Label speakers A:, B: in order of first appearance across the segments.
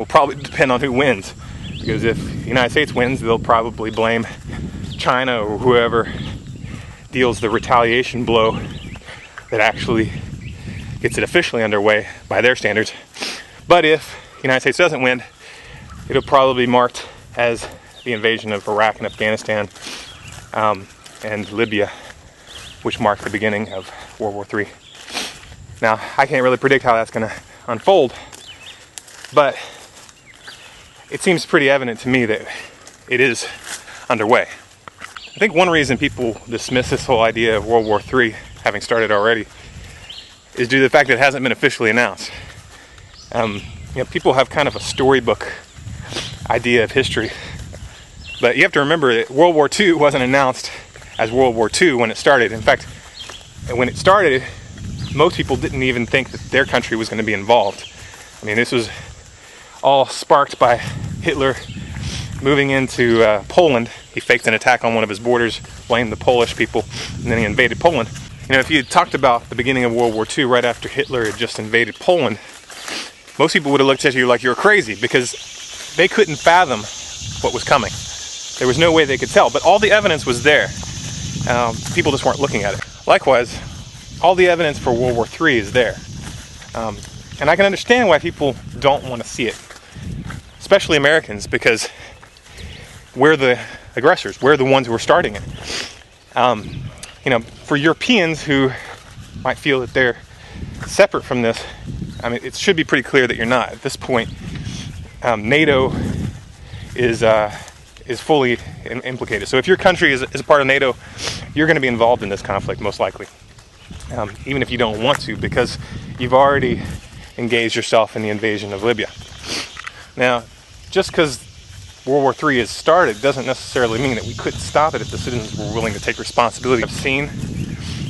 A: will probably depend on who wins, because if the United States wins, they'll probably blame China or whoever deals the retaliation blow that actually gets it officially underway by their standards. But if the United States doesn't win, it'll probably be marked as the invasion of Iraq and Afghanistan and Libya, which marked the beginning of World War III. Now, I can't really predict how that's going to unfold, but it seems pretty evident to me that it is underway. I think one reason people dismiss this whole idea of World War III having started already is due to the fact that it hasn't been officially announced. People have kind of a storybook idea of history, but you have to remember that World War II wasn't announced as World War II when it started. In fact, when it started, most people didn't even think that their country was going to be involved. I mean, this was all sparked by Hitler moving into Poland. He faked an attack on one of his borders, blamed the Polish people, and then he invaded Poland. If you had talked about the beginning of World War II right after Hitler had just invaded Poland, most people would have looked at you like you were crazy, because they couldn't fathom what was coming. There was no way they could tell, but all the evidence was there. People just weren't looking at it. Likewise, all the evidence for World War III is there. And I can understand why people don't want to see it, especially Americans, because we're the aggressors. We're the ones who are starting it. For Europeans who might feel that they're separate from this, I mean, it should be pretty clear that you're not. At this point, NATO is fully implicated. So if your country is a part of NATO, you're going to be involved in this conflict, most likely. Even if you don't want to, because you've already engaged yourself in the invasion of Libya. Now, just because World War III has started doesn't necessarily mean that we couldn't stop it if the citizens were willing to take responsibility. I've seen,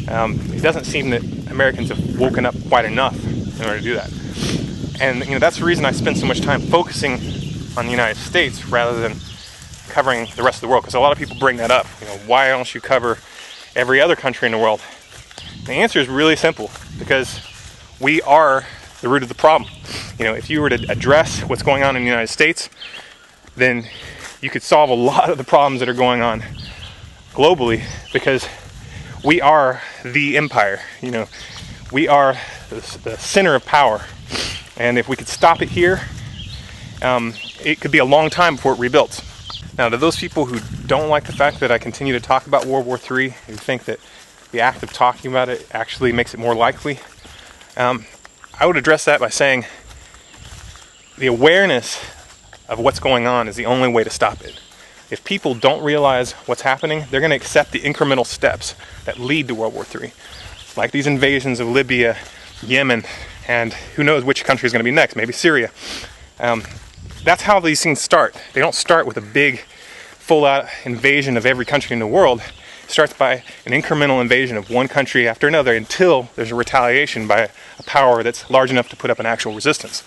A: it doesn't seem that Americans have woken up quite enough in order to do that. And that's the reason I spend so much time focusing on the United States rather than covering the rest of the world, because a lot of people bring that up. Why don't you cover every other country in the world? The answer is really simple, because we are the root of the problem. If you were to address what's going on in the United States, then you could solve a lot of the problems that are going on globally, because we are the empire. We are the center of power, and if we could stop it here, it could be a long time before it rebuilds. Now, to those people who don't like the fact that I continue to talk about World War III, who think that the act of talking about it actually makes it more likely, I would address that by saying the awareness of what's going on is the only way to stop it. If people don't realize what's happening, they're going to accept the incremental steps that lead to World War III, like these invasions of Libya, Yemen, and who knows which country is going to be next, maybe Syria. That's how these things start. They don't start with a big, full-out invasion of every country in the world. It starts by an incremental invasion of one country after another until there's a retaliation by a power that's large enough to put up an actual resistance.